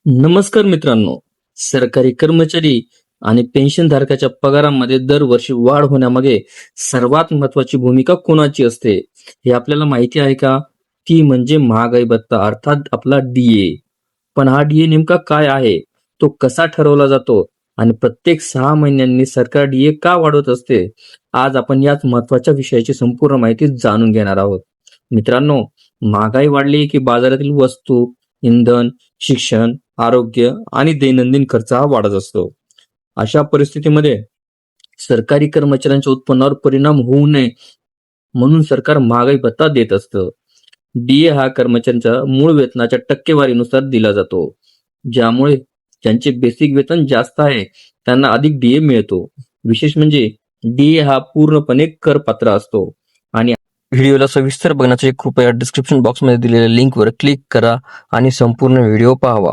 नमस्कार मित्रांनो. सरकारी कर्मचारी आणि पेन्शनधारकाच्या पगारामध्ये दरवर्षी वाढ होण्यामागे सर्वात महत्वाची भूमिका कोणाची असते हे आपल्याला माहिती आहे का? ती म्हणजे महागाई भत्ता अर्थात आपला डीए. पण हा डीए नेमका काय आहे? तो कसा ठरवला जातो आणि प्रत्येक 6 महिन्यांनी सरकार डीए का वाढवत असते? आज आपण याच महत्वाच्या विषयाची संपूर्ण माहिती जाणून घेणार आहोत. मित्रांनो, महागाई वाढली की बाजारातील वस्तू, इंधन, शिक्षण, आरोग्य आणि दैनंदिन खर्च हा वाढत असतो. अशा परिस्थितीमध्ये सरकारी कर्मचाऱ्यांच्या उत्पन्नावर परिणाम होऊ नये म्हणून सरकार महागाई भत्ता देत असतं. डीए हा कर्मचाऱ्यांच्या मूळ वेतनाच्या टक्केवारीनुसार दिला जातो. ज्यामुळे ज्यांचे बेसिक वेतन जास्त आहे त्यांना अधिक डीए मिळतो. विशेष म्हणजे डीए हा पूर्णपणे करपात्र असतो. आणि व्हिडिओला सविस्तर बघण्यासाठी कृपया डिस्क्रिप्शन बॉक्समध्ये दिलेल्या लिंकवर क्लिक करा आणि संपूर्ण व्हिडिओ पाहावा.